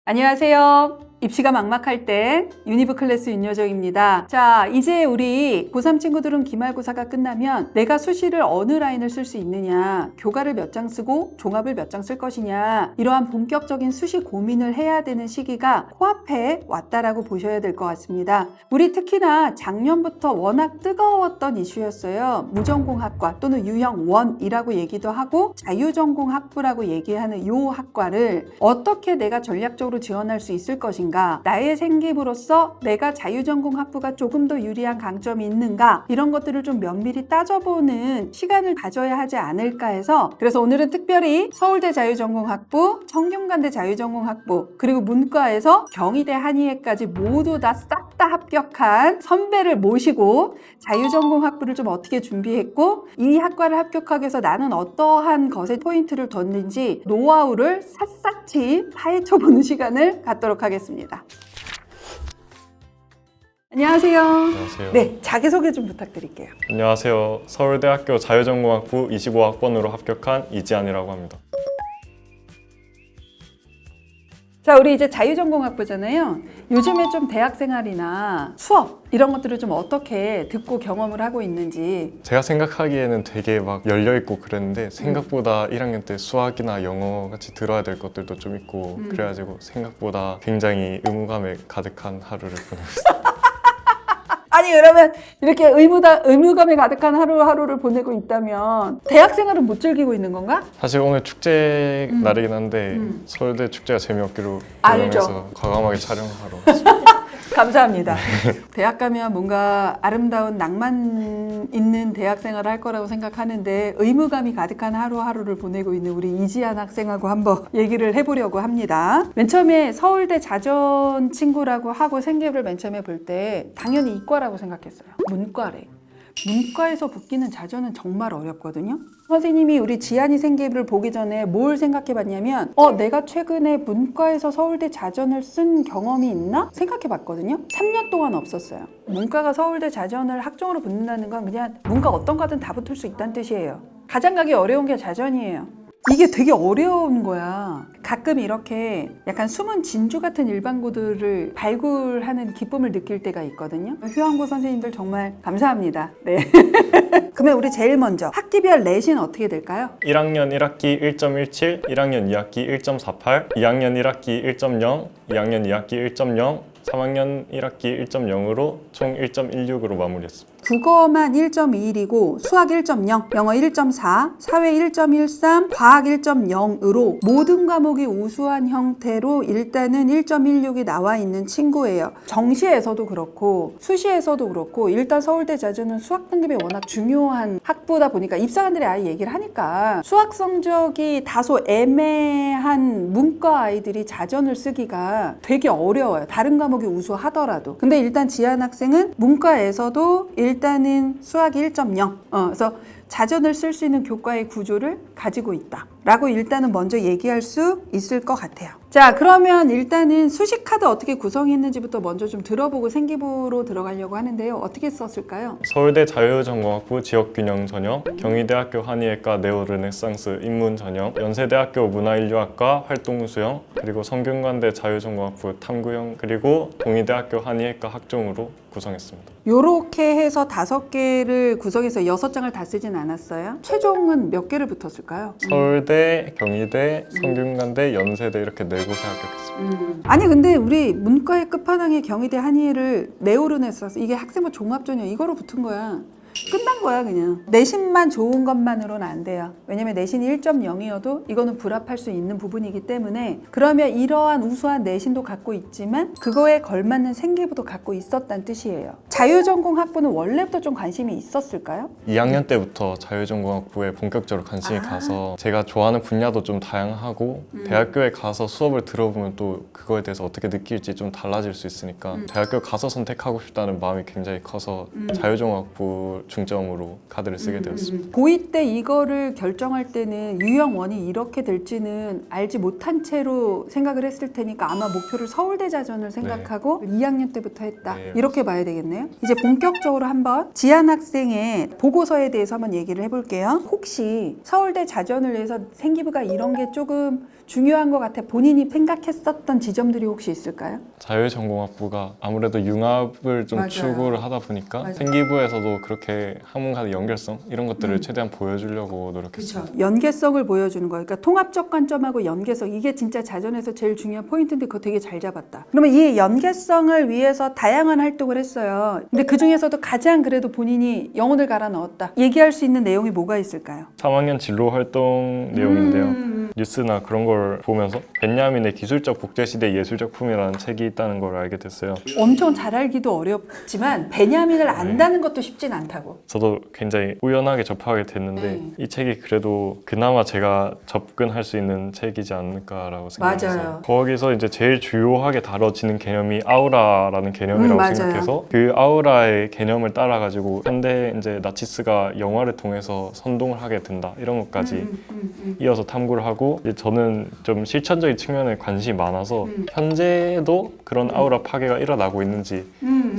안녕하세요. 입시가 막막할 때 유니브 클래스 윤여정입니다. 자, 이제 우리 고3 친구들은 기말고사가 끝나면 내가 수시를 어느 라인을 쓸 수 있느냐, 교과를 몇 장 쓰고 종합을 몇 장 쓸 것이냐, 이러한 본격적인 수시 고민을 해야 되는 시기가 코앞에 왔다라고 보셔야 될 것 같습니다. 우리 특히나 작년부터 워낙 뜨거웠던 이슈였어요. 무전공학과 또는 유형 1이라고 얘기도 하고 자유전공학부라고 얘기하는 이 학과를 어떻게 내가 전략적으로 지원할 수 있을 것인가, 나의 생기부로서 내가 자유전공학부가 조금 더 유리한 강점이 있는가, 이런 것들을 좀 면밀히 따져보는 시간을 가져야 하지 않을까 해서, 그래서 오늘은 특별히 서울대 자유전공학부, 청균관대 자유전공학부, 그리고 문과에서 경희대 한의회까지 모두 다 싹 다 합격한 선배를 모시고 자유전공학부를 좀 어떻게 준비했고, 이 학과를 합격하기 위해서 나는 어떠한 것에 포인트를 뒀는지 노하우를 샅샅이 파헤쳐보는 시간을 갖도록 하겠습니다. 안녕하세요. 안녕하세요. 네, 자기소개 좀 부탁드릴게요. 안녕하세요. 서울대학교 자유전공학부 25학번으로 합격한 이지안이라고 합니다. 자, 우리 이제 자유전공학부잖아요. 요즘에 좀 대학생활이나 수업 이런 것들을 좀 어떻게 듣고 경험을 하고 있는지. 제가 생각하기에는 되게 막 열려있고 그랬는데 생각보다 1학년 때 수학이나 영어 같이 들어야 될 것들도 좀 있고 그래가지고 생각보다 굉장히 의무감에 가득한 하루를 보내고 있어요. 아니, 그러면 이렇게 의무감에 가득한 하루하루를 보내고 있다면 대학생활은 못 즐기고 있는 건가? 사실 오늘 축제 날이긴 한데 서울대 축제가 재미없기로 알죠. 예정해서 과감하게 촬영하러 왔습니다. 감사합니다. 대학 가면 뭔가 아름다운 낭만 있는 대학생활을 할 거라고 생각하는데 의무감이 가득한 하루하루를 보내고 있는 우리 이지안 학생하고 한번 얘기를 해보려고 합니다. 맨 처음에 서울대 자전 친구라고 하고 생계를 맨 처음에 볼 때 당연히 이과라고 생각했어요. 문과래. 문과에서 붙기는 자전은 정말 어렵거든요. 선생님이 우리 지안이 생기부를 보기 전에 뭘 생각해 봤냐면 내가 최근에 문과에서 서울대 자전을 쓴 경험이 있나? 생각해 봤거든요. 3년 동안 없었어요. 문과가 서울대 자전을 학종으로 붙는다는 건 그냥 문과 어떤 과든 다 붙을 수 있다는 뜻이에요. 가장 가기 어려운 게 자전이에요. 이게 되게 어려운 거야. 가끔 이렇게 약간 숨은 진주 같은 일반고들을 발굴하는 기쁨을 느낄 때가 있거든요. 휴양고 선생님들 정말 감사합니다. 네. 그러면 우리 제일 먼저 학기별 렛은 어떻게 될까요? 1학년 1학기 1.17, 1학년 2학기 1.48, 2학년 1학기 1.0, 2학년 2학기 1.0, 3학년 1학기 1.0으로 총 1.16으로 마무리했습니다. 국어만 1.21이고 수학 1.0, 영어 1.4, 사회 1.13, 과학 1.0으로 모든 과목이 우수한 형태로 일단은 1.16이 나와 있는 친구예요. 정시에서도 그렇고 수시에서도 그렇고 일단 서울대 자전은 수학 등급이 워낙 중요한 학부다 보니까 입사관들이 아예 얘기를 하니까 수학 성적이 다소 애매한 문과 아이들이 자전을 쓰기가 되게 어려워요. 다른 과목이 우수하더라도. 근데 일단 지안 학생은 문과에서도 일단은 수학이 1.0 그래서 자전을 쓸 수 있는 교과의 구조를 가지고 있다 라고 일단은 먼저 얘기할 수 있을 것 같아요. 자, 그러면 일단은 수시 카드 어떻게 구성했는지부터 먼저 좀 들어보고 생기부로 들어가려고 하는데요. 어떻게 썼을까요? 서울대 자유전공학부 지역균형 전형, 경희대학교 한의회과 네오르네상스 인문 전형, 연세대학교 문화인류학과 활동수형, 그리고 성균관대 자유전공학부 탐구형, 그리고 동의대학교 한의회과 학종으로 구성했습니다. 요렇게 해서 5개를 구성해서 6장을 다 쓰진 않았어요. 최종은 몇 개를 붙었을까요? 서울대, 경희대, 성균관대, 연세대 이렇게 4곳에 합격했습니다. 아니 근데 우리 문과의 끝판왕의 경희대 한의회를 네오르네상스 이게 학생부 종합전형 이거로 붙은 거야. 끝난 거야 그냥. 내신만 좋은 것만으로는 안 돼요. 왜냐면 내신이 1.0이어도 이거는 불합할 수 있는 부분이기 때문에, 그러면 이러한 우수한 내신도 갖고 있지만 그거에 걸맞는 생기부도 갖고 있었다는 뜻이에요. 자유전공학부는 원래부터 좀 관심이 있었을까요? 2학년 때부터 자유전공학부에 본격적으로 관심이 가서 제가 좋아하는 분야도 좀 다양하고 대학교에 가서 수업을 들어보면 또 그거에 대해서 어떻게 느낄지 좀 달라질 수 있으니까 대학교 가서 선택하고 싶다는 마음이 굉장히 커서 자유전공학부를 중점으로 카드를 쓰게 되었습니다. 고2 때 이거를 결정할 때는 유형1이 이렇게 될지는 알지 못한 채로 생각을 했을 테니까 아마 목표를 서울대 자전을 생각하고 2학년 때부터 했다. 네, 이렇게 봐야 되겠네요. 이제 본격적으로 한번 지한 학생의 보고서에 대해서 한번 얘기를 해볼게요. 혹시 서울대 자전을 위해서 생기부가 이런 게 조금 중요한 것 같아 본인이 생각했었던 지점들이 혹시 있을까요? 자율전공학부가 아무래도 융합을 좀 맞아요. 추구를 하다 보니까 맞아요. 생기부에서도 그렇게 학문 간의 연결성 이런 것들을 최대한 보여주려고 노력했습니다. 연계성을 보여주는 거예요. 그러니까 통합적 관점하고 연계성 이게 진짜 자전에서 제일 중요한 포인트인데 그거 되게 잘 잡았다. 그러면 이 연계성을 위해서 다양한 활동을 했어요. 근데 그 중에서도 가장 그래도 본인이 영혼을 갈아 넣었다. 얘기할 수 있는 내용이 뭐가 있을까요? 3학년 진로 활동 내용인데요. 뉴스나 그런 걸 보면서 벤야민의 기술적 복제시대 예술작품이라는 책이 있다는 걸 알게 됐어요. 엄청 잘 알기도 어렵지만 베냐민을 안다는 것도 쉽진 않다고. 저도 굉장히 우연하게 접하게 됐는데 이 책이 그래도 그나마 제가 접근할 수 있는 책이지 않을까라고 생각해서 맞아요. 거기서 이제 제일 주요하게 다뤄지는 개념이 아우라라는 개념이라고 맞아요. 생각해서 그 아우라의 개념을 따라가지고 현대 이제 나치스가 영화를 통해서 선동을 하게 된다 이런 것까지 이어서 탐구를 하고 이제 저는 좀 실천적인 측면에 관심이 많아서 현재도 그런 아우라 파괴가 일어나고 있는지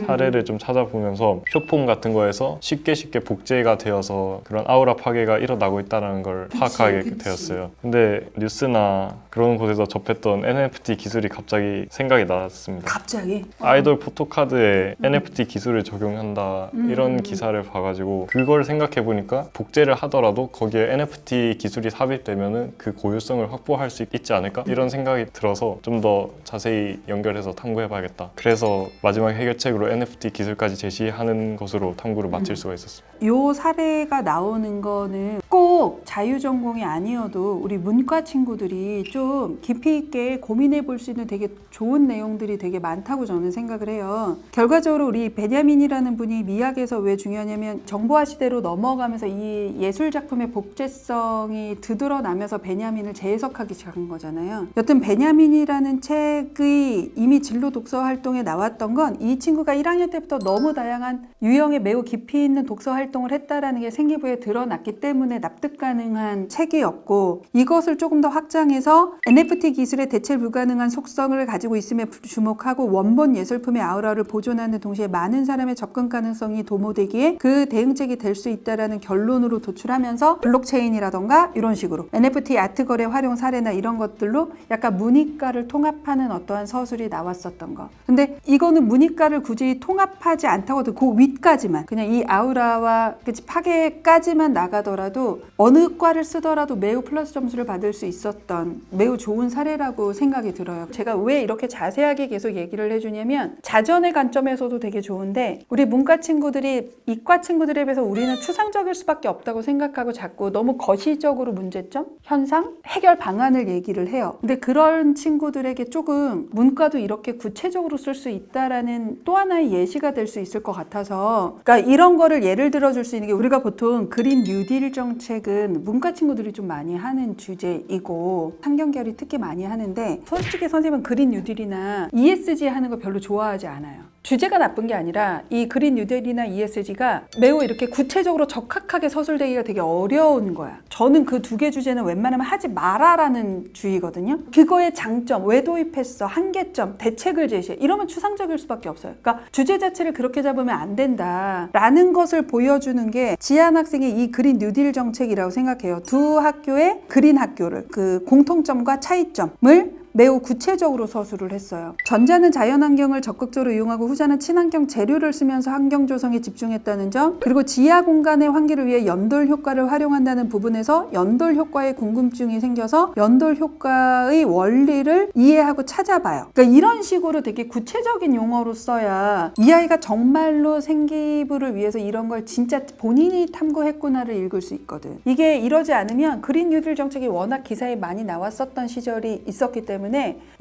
사례를 좀 찾아보면서 쇼폼 같은 거에서 쉽게 복제가 되어서 그런 아우라 파괴가 일어나고 있다는 걸 파악하게 되었어요. 근데 뉴스나 그런 곳에서 접했던 NFT 기술이 갑자기 생각이 났습니다. 갑자기? 아이돌 포토카드에 NFT 기술을 적용한다 이런 기사를 봐가지고 그걸 생각해보니까 복제를 하더라도 거기에 NFT 기술이 삽입되면은 그 고유성을 확보할 수 있지 않을까 이런 생각이 들어서 좀 더 자세히 연결해서 탐구해봐야겠다. 그래서 마지막 해결책으로 NFT 기술까지 제시하는 것으로 탐구를 마칠 수가 있었습니다. 요 사례가 나오는 거는 꼭 자유전공이 아니어도 우리 문과 친구들이 좀 깊이 있게 고민해 볼 수 있는 되게 좋은 내용들이 되게 많다고 저는 생각을 해요. 결과적으로 우리 베냐민이라는 분이 미학에서 왜 중요하냐면 정보화 시대로 넘어가면서 이 예술작품의 복제성이 드러나면서 베냐민을 재해석하기 시작한 거잖아요. 여튼 베냐민이라는 책이 이미 진로 독서 활동에 나왔던 건 이 친구가 1학년 때부터 너무 다양한 유형에 매우 깊이 있는 독서 활동을 했다라는 게 생기부에 드러났기 때문에 납득 가능한 책이었고 이것을 조금 더 확장해서 NFT 기술의 대체 불가능한 속성을 가지고 있음에 주목하고 원본 예술품의 아우라를 보존하는 동시에 많은 사람의 접근 가능성이 도모되기에 그 대응책이 될 수 있다라는 결론으로 도출하면서 블록체인이라던가 이런 식으로 NFT 아트 거래 활용 사례나 이런 것들로 약간 문이과를 통합하는 어떠한 서술이 나왔었던 거. 근데 이거는 문이과를 굳이 통합하지 않다고도 그 윗까지만 그냥 이 아우라와 파괴까지만 나가더라도 어느 과를 쓰더라도 매우 플러스 점수를 받을 수 있었던 매우 좋은 사례라고 생각이 들어요. 제가 왜 이렇게 자세하게 계속 얘기를 해주냐면 자전의 관점에서도 되게 좋은데 우리 문과 친구들이 이과 친구들에 비해서 우리는 추상적일 수밖에 없다고 생각하고 자꾸 너무 거시적으로 문제점, 현상, 해결 방안을 얘기를 해요. 근데 그런 친구들에게 조금 문과도 이렇게 구체적으로 쓸 수 있다라는 또 하나의 예시가 될 수 있을 것 같아서 그러니까 이런 거를 예를 들어줄 수 있는 게 우리가 보통 그린 뉴딜 정책은 문과 친구들이 좀 많이 하는 주제이고 상경계열이 특히 많이 하는데 솔직히 선생님은 그린 뉴딜이나 ESG 하는 거 별로 좋아하지 않아요. 주제가 나쁜 게 아니라 이 그린 뉴딜이나 ESG가 매우 이렇게 구체적으로 적합하게 서술되기가 되게 어려운 거야. 저는 그 두 개 주제는 웬만하면 하지 마라라는 주의거든요. 그거의 장점, 왜 도입했어, 한계점, 대책을 제시해. 이러면 추상적일 수밖에 없어요. 그러니까 주제 자체를 그렇게 잡으면 안 된다라는 것을 보여주는 게 지한 학생의 이 그린 뉴딜 정책이라고 생각해요. 두 학교의 그린 학교를 그 공통점과 차이점을 매우 구체적으로 서술을 했어요. 전자는 자연환경을 적극적으로 이용하고 후자는 친환경 재료를 쓰면서 환경 조성에 집중했다는 점, 그리고 지하 공간의 환기를 위해 연돌 효과를 활용한다는 부분에서 연돌 효과에 궁금증이 생겨서 연돌 효과의 원리를 이해하고 찾아봐요. 그러니까 이런 식으로 되게 구체적인 용어로 써야 이 아이가 정말로 생기부를 위해서 이런 걸 진짜 본인이 탐구했구나를 읽을 수 있거든. 이게 이러지 않으면 그린 뉴딜 정책이 워낙 기사에 많이 나왔었던 시절이 있었기 때문에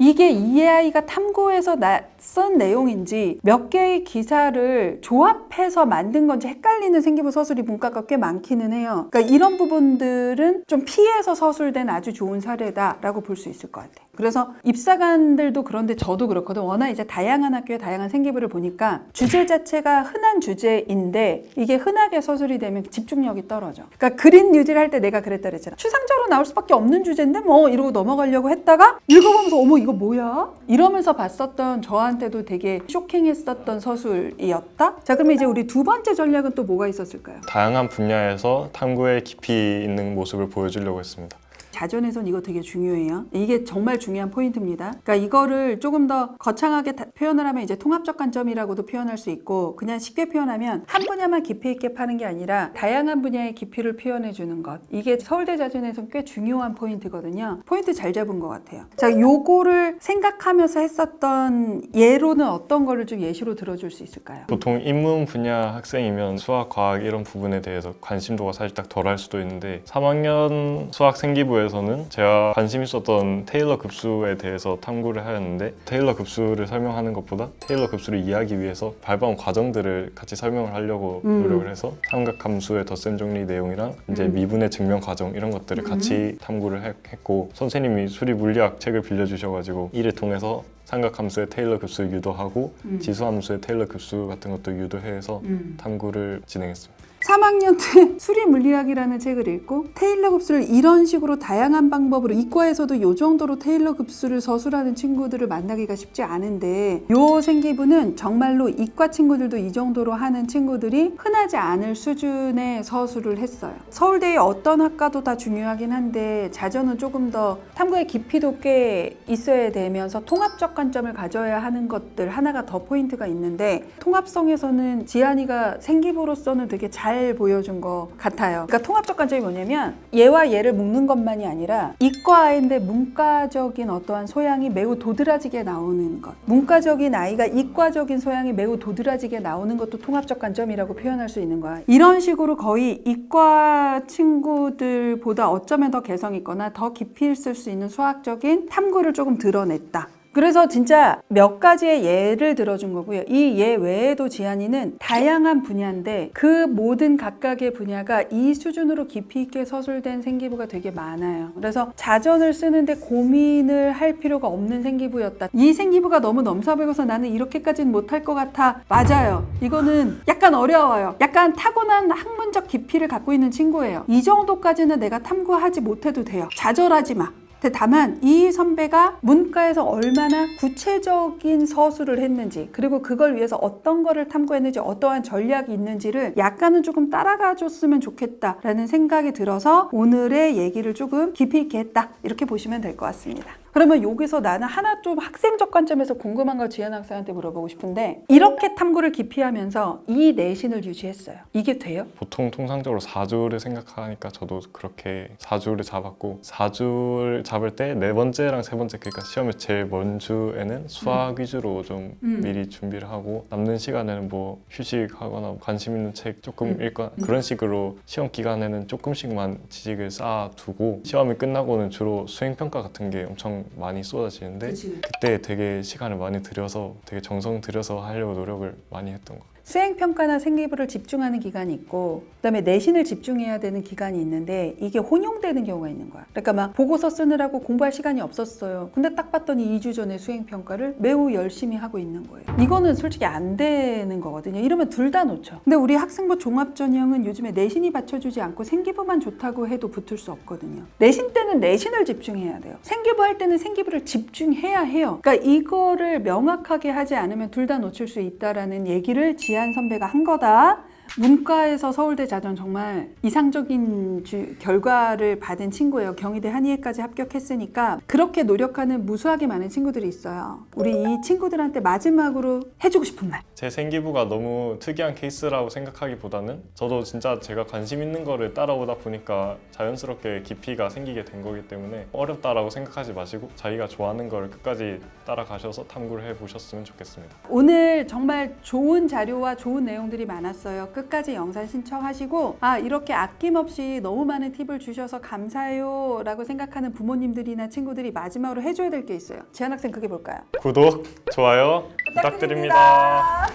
이게 이 아이가 탐구해서 쓴 내용인지 몇 개의 기사를 조합해서 만든 건지 헷갈리는 생기부 서술이 문과가 꽤 많기는 해요. 그러니까 이런 부분들은 좀 피해서 서술된 아주 좋은 사례다라고 볼 수 있을 것 같아요. 그래서 입사관들도 그런데 저도 그렇거든. 워낙 이제 다양한 학교에 다양한 생기부를 보니까 주제 자체가 흔한 주제인데 이게 흔하게 서술이 되면 집중력이 떨어져. 그러니까 그린 뉴딜 할 때 내가 그랬다 그랬잖아. 추상적으로 나올 수밖에 없는 주제인데 뭐 이러고 넘어가려고 했다가 읽어보면서 어머 이거 뭐야? 이러면서 봤었던 저한테도 되게 쇼킹했었던 서술이었다. 자, 그러면 이제 우리 두 번째 전략은 또 뭐가 있었을까요? 다양한 분야에서 탐구의 깊이 있는 모습을 보여주려고 했습니다. 자전에선 이거 되게 중요해요. 이게 정말 중요한 포인트입니다. 그러니까 이거를 조금 더 거창하게 표현을 하면 이제 통합적 관점이라고도 표현할 수 있고 그냥 쉽게 표현하면 한 분야만 깊이 있게 파는 게 아니라 다양한 분야의 깊이를 표현해 주는 것. 이게 서울대 자전에선 꽤 중요한 포인트거든요. 포인트 잘 잡은 것 같아요. 자, 요거를 생각하면서 했었던 예로는 어떤 거를 좀 예시로 들어줄 수 있을까요? 보통 인문 분야 학생이면 수학, 과학 이런 부분에 대해서 관심도가 살짝 덜할 수도 있는데 3학년 수학 생기부에서는 제가 관심 있었던 테일러 급수에 대해서 탐구를 하였는데 테일러 급수를 설명하는 것보다 테일러 급수를 이해하기 위해서 밟아온 과정들을 같이 설명을 하려고 노력을 해서 삼각함수의 덧셈 정리 내용이랑 이제 미분의 증명 과정 이런 것들을 같이 탐구를 했고 선생님이 수리 물리학 책을 빌려주셔가지고 이를 통해서 삼각함수의 테일러 급수를 유도하고 지수함수의 테일러 급수 같은 것도 유도해서 탐구를 진행했습니다. 3학년 때 수리 물리학이라는 책을 읽고 테일러 급수를 이런 식으로 다양한 방법으로 이과에서도 이 정도로 테일러 급수를 서술하는 친구들을 만나기가 쉽지 않은데 요 생기부는 정말로 이과 친구들도 이 정도로 하는 친구들이 흔하지 않을 수준의 서술을 했어요. 서울대의 어떤 학과도 다 중요하긴 한데 자전은 조금 더 탐구의 깊이도 꽤 있어야 되면서 통합적 관점을 가져야 하는 것들 하나가 더 포인트가 있는데 통합성에서는 지한이가 생기부로서는 되게 잘 보여준 것 같아요. 그러니까 통합적 관점이 뭐냐면 얘와 얘를 묶는 것만이 아니라 이과인데 문과적인 어떠한 소양이 매우 도드라지게 나오는 것. 문과적인 아이가 이과적인 소양이 매우 도드라지게 나오는 것도 통합적 관점이라고 표현할 수 있는 거야. 이런 식으로 거의 이과 친구들보다 어쩌면 더 개성 있거나 더 깊이 있을 수 있는 수학적인 탐구를 조금 드러냈다. 그래서 진짜 몇 가지의 예를 들어준 거고요. 이 예 외에도 지한이는 다양한 분야인데 그 모든 각각의 분야가 이 수준으로 깊이 있게 서술된 생기부가 되게 많아요. 그래서 자전을 쓰는데 고민을 할 필요가 없는 생기부였다. 이 생기부가 너무 넘사벽어서 나는 이렇게까지는 못할 것 같아. 맞아요. 이거는 약간 어려워요. 약간 타고난 학문적 깊이를 갖고 있는 친구예요. 이 정도까지는 내가 탐구하지 못해도 돼요. 좌절하지 마. 다만 이 선배가 문과에서 얼마나 구체적인 서술을 했는지 그리고 그걸 위해서 어떤 거를 탐구했는지 어떠한 전략이 있는지를 약간은 조금 따라가 줬으면 좋겠다라는 생각이 들어서 오늘의 얘기를 조금 깊이 있게 했다 이렇게 보시면 될 것 같습니다. 그러면 여기서 나는 하나 좀 학생적 관점에서 궁금한 걸 지한 학생한테 물어보고 싶은데 이렇게 탐구를 깊이 하면서 이 내신을 유지했어요. 이게 돼요? 보통 통상적으로 4주를 생각하니까 저도 그렇게 4주를 잡았고 4주를 잡을 때 네 번째랑 세 번째 그러니까 시험의 제일 먼 주에는 수학 위주로 좀 미리 준비를 하고 남는 시간에는 뭐 휴식하거나 관심 있는 책 조금 읽거나 그런 식으로 시험 기간에는 조금씩만 지식을 쌓아두고 시험이 끝나고는 주로 수행평가 같은 게 엄청 많이 쏟아지는데 그때 되게 시간을 많이 들여서 되게 정성 들여서 하려고 노력을 많이 했던 것 같아요. 수행평가나 생기부를 집중하는 기간이 있고 그다음에 내신을 집중해야 되는 기간이 있는데 이게 혼용되는 경우가 있는 거야. 그러니까 막 보고서 쓰느라고 공부할 시간이 없었어요. 근데 딱 봤더니 2주 전에 수행평가를 매우 열심히 하고 있는 거예요. 이거는 솔직히 안 되는 거거든요. 이러면 둘 다 놓쳐. 근데 우리 학생부 종합전형은 요즘에 내신이 받쳐주지 않고 생기부만 좋다고 해도 붙을 수 없거든요. 내신 때는 내신을 집중해야 돼요. 생기부 할 때는 생기부를 집중해야 해요. 그러니까 이거를 명확하게 하지 않으면 둘 다 놓칠 수 있다라는 얘기를 지한 선배가 한 거다. 문과에서 서울대 자전 정말 이상적인 결과를 받은 친구예요. 경희대 한의예까지 합격했으니까 그렇게 노력하는 무수하게 많은 친구들이 있어요. 우리 이 친구들한테 마지막으로 해주고 싶은 말. 제 생기부가 너무 특이한 케이스라고 생각하기보다는 저도 진짜 제가 관심 있는 거를 따라오다 보니까 자연스럽게 깊이가 생기게 된 거기 때문에 어렵다라고 생각하지 마시고 자기가 좋아하는 걸 끝까지 따라가셔서 탐구를 해보셨으면 좋겠습니다. 오늘 정말 좋은 자료와 좋은 내용들이 많았어요. 끝까지 영상 신청하시고 이렇게 아낌없이 너무 많은 팁을 주셔서 감사해요 라고 생각하는 부모님들이나 친구들이 마지막으로 해줘야 될 게 있어요. 지한 학생 그게 뭘까요? 구독, 좋아요 부탁드립니다.